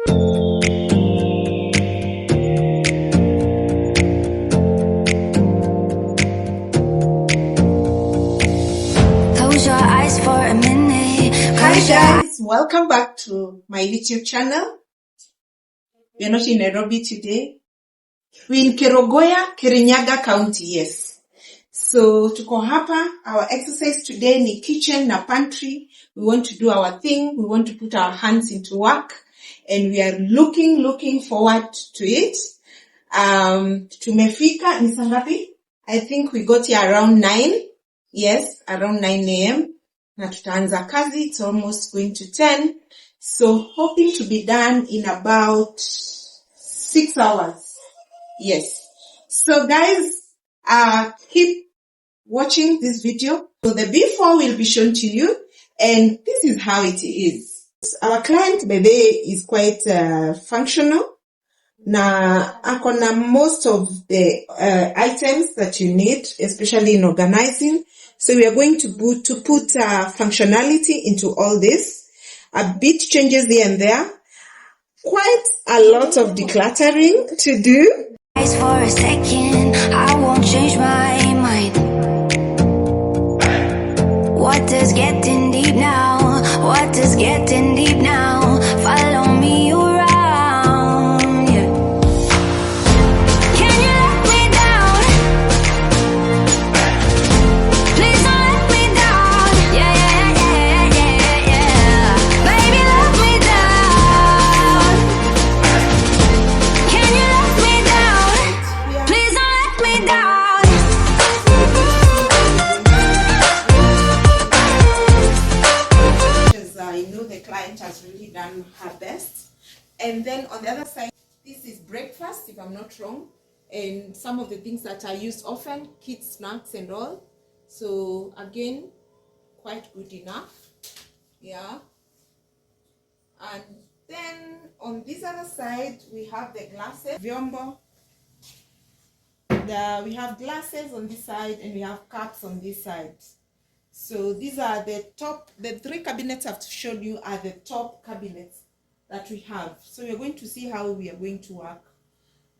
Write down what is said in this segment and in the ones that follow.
Close your eyes for a minute. Hi guys, welcome back to my YouTube channel. We are not in Nairobi today. We're in Kerogoya, Kirinyaga County, yes. So tuko hapa, our exercise today ni kitchen na pantry. We want to do our thing, we want to put our hands into work, and we are looking forward to it. Tumefika ni saa ngapi? I think we got here around 9. Yes, around 9 a.m. Na tutaanza kazi, it's almost going to 10. So hoping to be done in about 6 hours. Yes. So guys, keep watching this video. So the before will be shown to you, and this is how it is. Our client Bebe is quite functional. Na akona most of the items that you need, especially in organizing. So we are going to put functionality into all this. A bit changes here and there. Quite a lot of decluttering to do. Eyes for a second, I won't change my mind. What is getting deep now? What is getting deep now? Follow me around, yeah. Can you let me down? Please don't let me down. Yeah. Baby, let me down. Can you let me down? Please don't let me down. Because I know the client has really done her best. And then on the other side, this is breakfast, if I'm not wrong. And some of the things that are used often, kids snacks and all. So again, quite good enough. Yeah. And then on this other side, we have the glasses. Vyombo. We have glasses on this side and we have cups on this side. So these are the 3 cabinets I've shown you are the top cabinets that we have. So we're going to see how we are going to work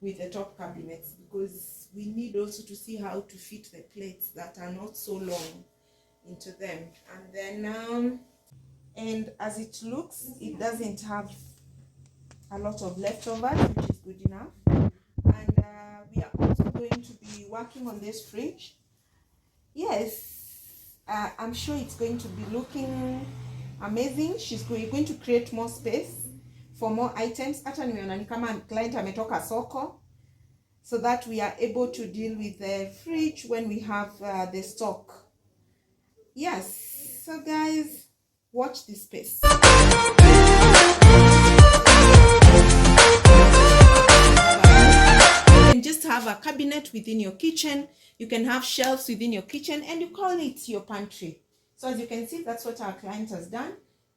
with the top cabinets, because we need also to see how to fit the plates that are not so long into them. And then, and as it looks, it doesn't have a lot of leftovers, which is good enough. And we are also going to be working on this fridge. Yes, I'm sure it's going to be looking amazing. We're going to create more space for more items. Hata nimeona ni kama client ametoka soko, so that we are able to deal with the fridge when we have the stock. Yes, so guys, watch this space. You can just have a cabinet within your kitchen. You can have shelves within your kitchen, and you call it your pantry. So as you can see, that's what our client has done.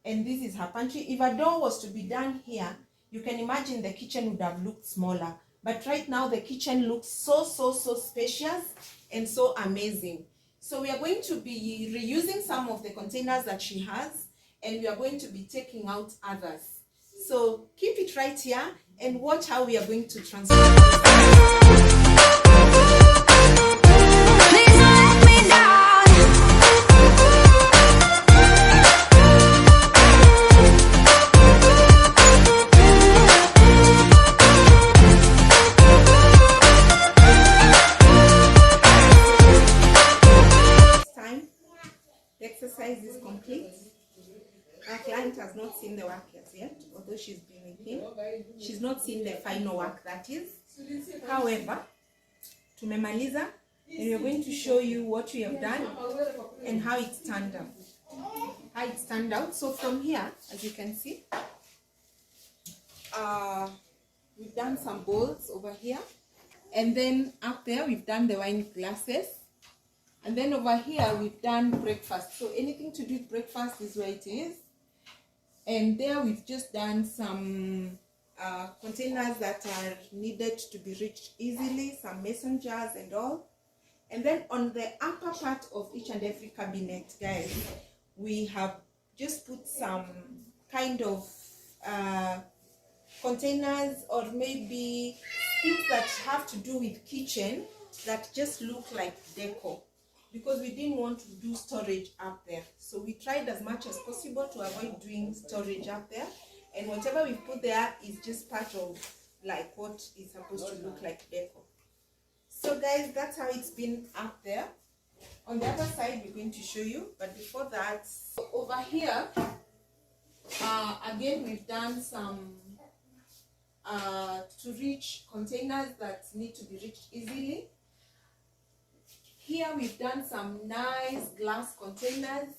And this is her pantry. If a door was to be done here, you can imagine the kitchen would have looked smaller. But right now, the kitchen looks so spacious and so amazing. So we are going to be reusing some of the containers that she has, and we are going to be taking out others. So keep it right here and watch how we are going to transform. Please don't let me down. Time. The exercise is complete. Our client has not seen the work yet, although she's been with him. She's not seen the final work, that is. However, tumemaliza, and we're going to show you what we have done and how it turned out. So from here, as you can see, we've done some bowls over here, and then up there we've done the wine glasses, and then over here we've done breakfast. So anything to do with breakfast is where it is. And there we've just done some containers that are needed to be reached easily, some mason jars and all. And then on the upper part of each and every cabinet, guys, we have just put some kind of containers or maybe things that have to do with kitchen that just look like decor, because we didn't want to do storage up there. So we tried as much as possible to avoid doing storage up there, and whatever we put there is just part of like what is supposed to look like decor. So guys, that's how it's been up there. On the other side we're going to show you, but before that, over here again we've done some to reach containers that need to be reached easily. Here we've done some nice glass containers,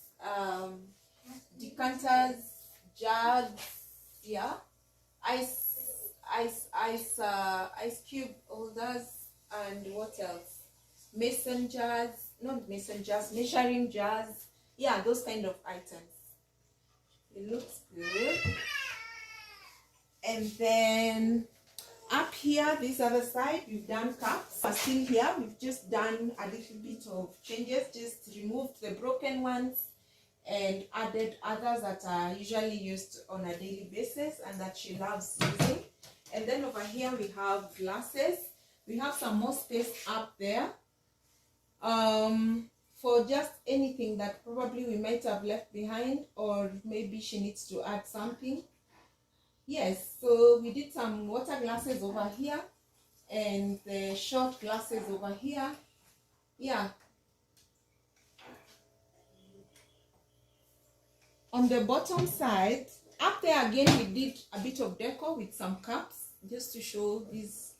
decanters, jugs, yeah, ice cube holders, and what else? Mason jars, not mason jars, measuring jars, yeah, those kind of items. It looks good. And then up here, this other side, we've done cups. But still here, we've just done a little bit of changes, just removed the broken ones and added others that are usually used on a daily basis and that she loves using. And then over here we have glasses. We have some more space up there for just anything that probably we might have left behind, or maybe she needs to add something. Yes, so we did some water glasses over here and the short glasses over here. Yeah. On the bottom side, up there again, we did a bit of decor with some cups, just to show this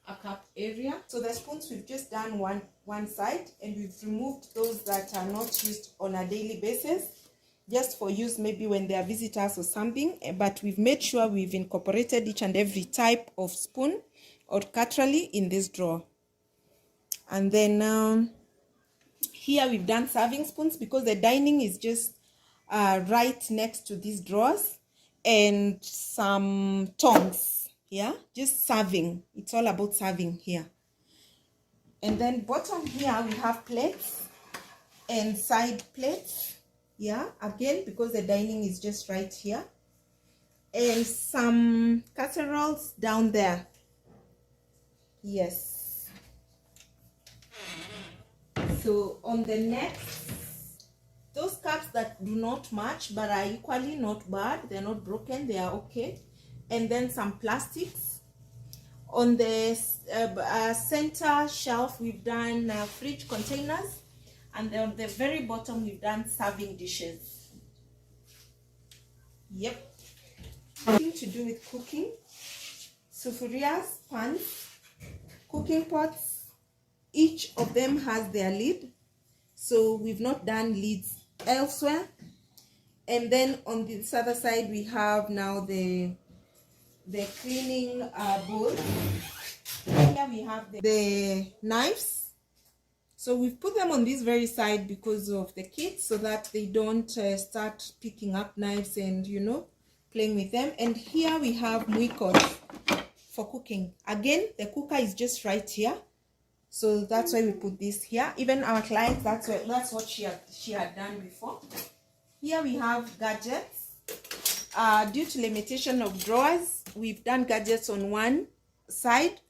a cup area. So the spoons, we've just done one side, and we've removed those that are not used on a daily basis, just for use maybe when there are visitors or something. But we've made sure we've incorporated each and every type of spoon or cutlery in this drawer. And then here we've done serving spoons, because the dining is just right next to these drawers, and some tongs. Yeah, just serving. It's all about serving here. And then bottom here we have plates and side plates. Yeah, again, because the dining is just right here. And some casseroles down there. Yes. So on the next, those cups that do not match but are equally not bad, they're not broken, they are okay. And then some plastics. On the center shelf, we've done fridge containers, and then on the very bottom, we've done serving dishes. Yep. Nothing to do with cooking. Sufurias, pans, cooking pots. Each of them has their lid, so we've not done lids elsewhere. And then on this other side, we have now the cleaning bowl. Here we have the knives. So we've put them on this very side because of the kids, so that they don't start picking up knives and, you know, playing with them. And here we have muikos for cooking. Again, the cooker is just right here, so that's why we put this here. Even our clients, that's what she had done before. Here we have gadgets. Due to limitation of drawers, we've done gadgets on one side,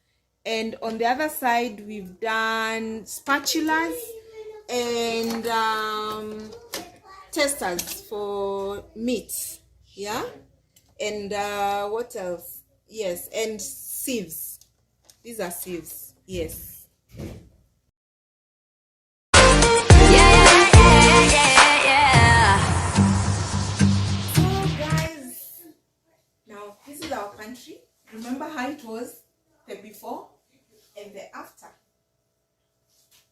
and on the other side we've done spatulas and testers for meat. Yeah. And what else? Yes, and sieves. These are sieves. Yes. This is our pantry. Remember how it was the before and the after.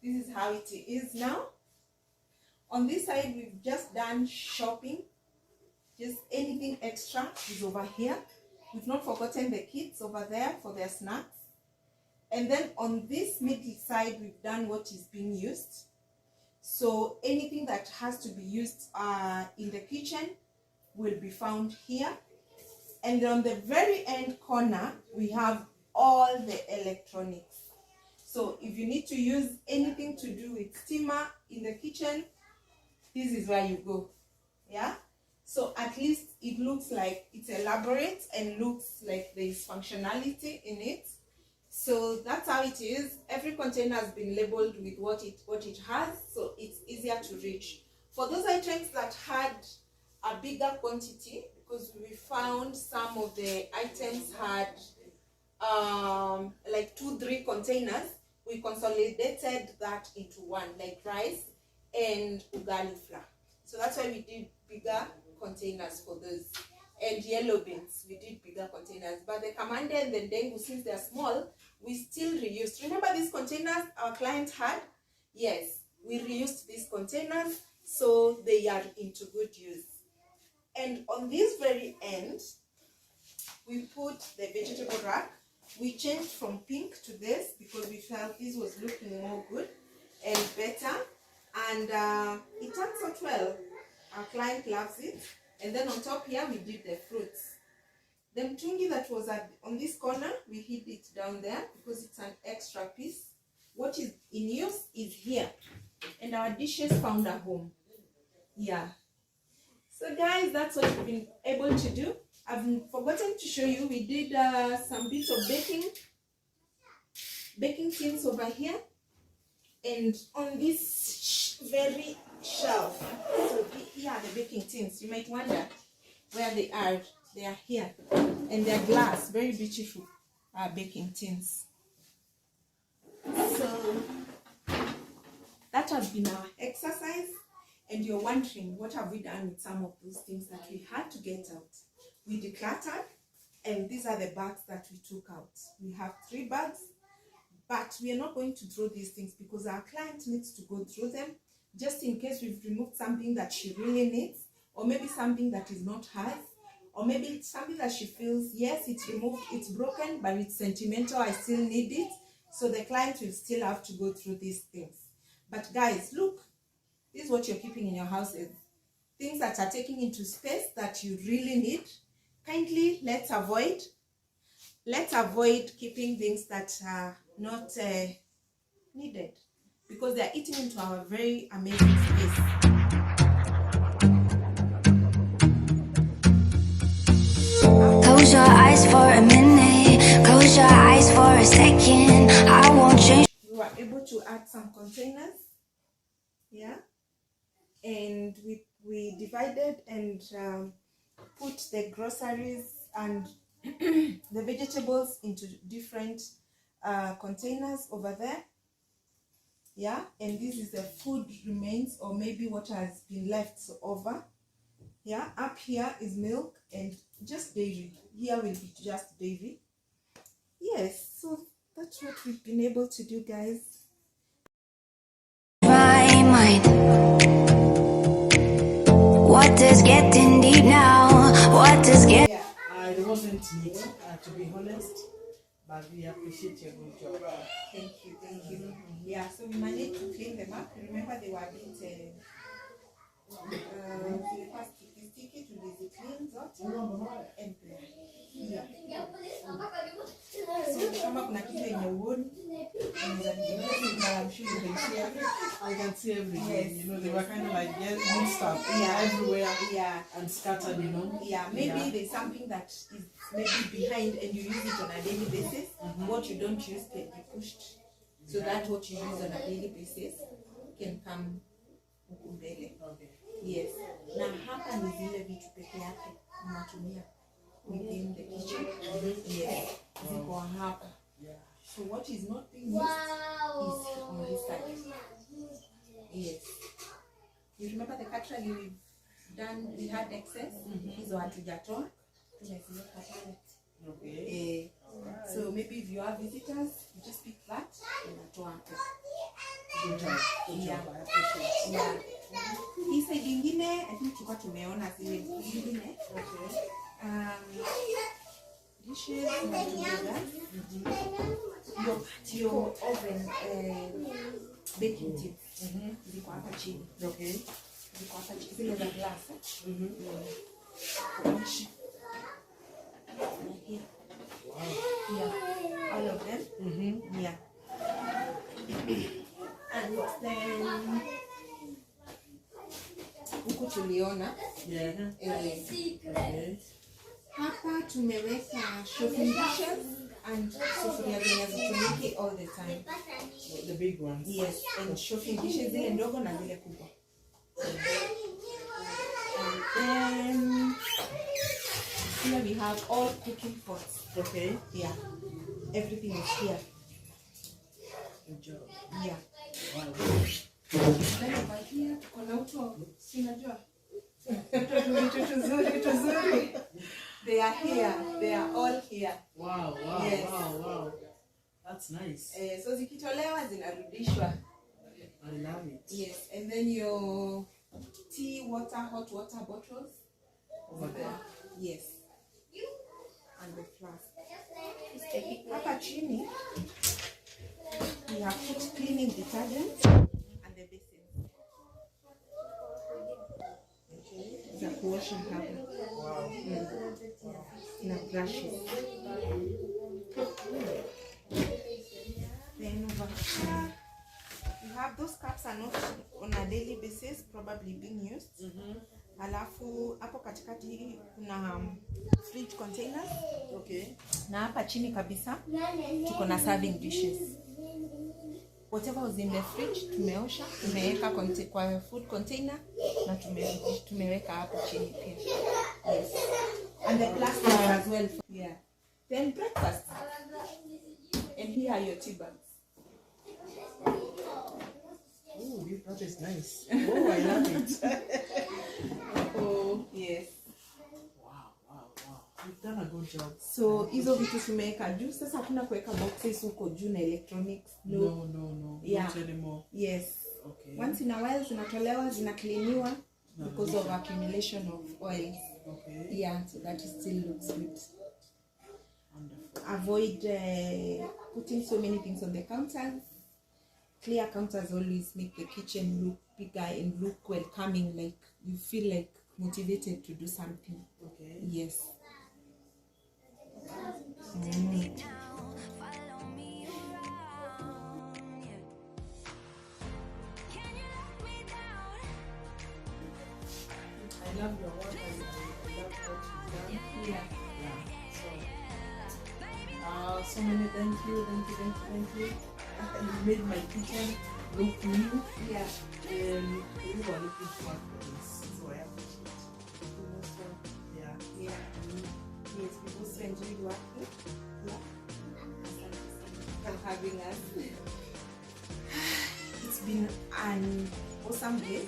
This is how it is now. On this side, we've just done shopping. Just anything extra is over here. We've not forgotten the kids over there for their snacks. And then on this middle side, we've done what is being used. So anything that has to be used in the kitchen will be found here. And on the very end corner, we have all the electronics. So if you need to use anything to do with steamer in the kitchen, this is where you go. Yeah. So at least it looks like it's elaborate and looks like there is functionality in it. So that's how it is. Every container has been labeled with what it has, so it's easier to reach. For those items that had a bigger quantity, because we found some of the items had like 2-3 containers, we consolidated that into one, like rice and ugali flour. So that's why we did bigger containers for those. And yellow beans, we did bigger containers. But the kamande and the dengu, since they're small, we still reused. Remember these containers our client had? Yes, we reused these containers, so they are into good use. And on this very end, we put the vegetable rack. We changed from pink to this because we felt this was looking more good and better. And it turns out well. Our client loves it. And then on top here, we did the fruits. The mtungi that was on this corner, we hid it down there because it's an extra piece. What is in use is here. And our dishes found a home. Yeah. So guys, that's what we've been able to do. I've forgotten to show you, we did some bits of baking tins over here. And on this very shelf, so here are the baking tins. You might wonder where they are. They are here. And they're glass, very beautiful baking tins. So that has been our exercise. And you're wondering, what have we done with some of those things that we had to get out? We decluttered, and these are the bags that we took out. We have 3 bags, but we are not going to throw these things because our client needs to go through them, just in case we've removed something that she really needs, or maybe something that is not hers, or maybe it's something that she feels, yes, it's removed, it's broken, but it's sentimental, I still need it. So the client will still have to go through these things. But guys, look, this is what you're keeping in your houses. Things that are taking into space that you really need. Kindly, let's avoid keeping things that are not needed, because they're eating into our very amazing space. Close your eyes for a minute, close your eyes for a second. I won't change. We were able to add some containers, yeah, and we divided and put the groceries and the vegetables into different containers over there, yeah. And this is the food remains, or maybe what has been left over, yeah. Up here is milk and just dairy. Here will be just dairy. Yes, so that's what we've been able to do, guys. My mind. What is getting deep now? What is getting... It wasn't neat, to be honest, but we appreciate your good job. Thank you. Yeah, so we managed to clean them up. Remember, they were a bit sticky to the clean zote and yeah. So kama kuna kitu yenye uoni, I'm sure you can share. I can see everything. Yes. You know, they were kind of like good stuff, everywhere, and scattered. You know. Yeah, maybe there's something that is maybe behind, and you use it on a daily basis. What you don't use can be pushed, so that what you use on a daily basis can come huku mbele. Okay. Yes. Na hapa ni zile vitu peke yake unatumia within the kitchen. Yes. Ziko hapa. So what is not being used is on this side. Yes. You remember the cutlery we've done, we had excess? Hizo hatujatoa. Tumeziweka pale. Okay. So maybe if you have visitors, you just pick that and unatoa hapo. Good job. Yeah. I appreciate it. Yeah. Hii side ingine, I think tulikuwa tumeona zile ingine. Okay. Dishes your oven baking tips ziko hapa chini. Okay. Ziko hapa chini, zile za glass. Here. Yeah, all of them. Yeah. And then huku tuliona. Yeah. Okay. Hapa tumeweka shopping dishes and sufuria zenye hazitumiki all the time. The big ones. Yes, and shopping dishes zile ndogo na zile kubwa. And then here we have all cooking pots. Okay. Yeah, everything is here. Good job. Yeah. Wow. Then over here tuko na uto, si unajua? Tuzuri. They are here. They are all here. Wow. Yes. Wow. That's nice. So zikitolewa zinarudishwa. I love it. Yes, and then your tea, water, hot water bottles Over there. Yes. And the flask. Hapa chini we have put cleaning detergent and the basin. Za kuosha hapa. Wow. Na brushes. Then over here you have those cups are not on a daily basis, probably being used. Alafu hapo katikati kuna fridge containers. Okay. Na hapa chini kabisa tuko na serving dishes. Whatever was in the fridge tumeosha, tumeweka kwa food container na tumeweka hapo chini pia. Yes. And the plastic as well. Yeah. Then breakfast. And here are your tea bags. Oh, that is nice. Oh, I love it. Oh, yes. Wow. You've done a good job. So hizo vitu tumeweka juu. Sasa hakuna kuweka boxes huko juu na electronics. No. Yeah. Not anymore. Yes. Okay. Once in a while zinatolewa, zinacleaniwa because of accumulation of oil. Okay. Yeah, so that it still looks good. Wonderful. Avoid putting so many things on the counters. Clear counters always make the kitchen look bigger and look welcoming, like you feel like motivated to do something. Okay. Yes. I love your work. I love what you've done. Yeah. So many thank you. You made my kitchen look new. Yeah. And we were looking forward for this. So I appreciate it. Yeah. Yes, we also enjoyed working. Yeah. For having us. It's been an awesome day.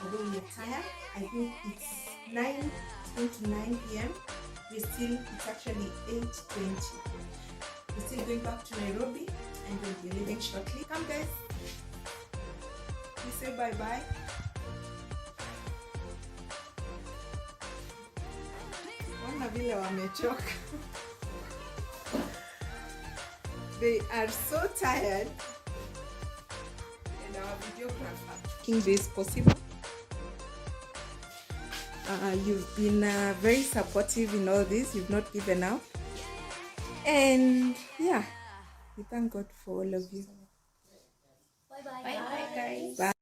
Although we're tired, I think it's 9 to 9 p.m. It's actually 8:20. We're still going back to Nairobi and we'll be leaving shortly. Come guys. We say bye-bye. Wana vile wamechoka. They are so tired. And our videographer making this possible. You've been very supportive in all this. You've not given up. And yeah, we thank God for all of you. Bye guys. Bye.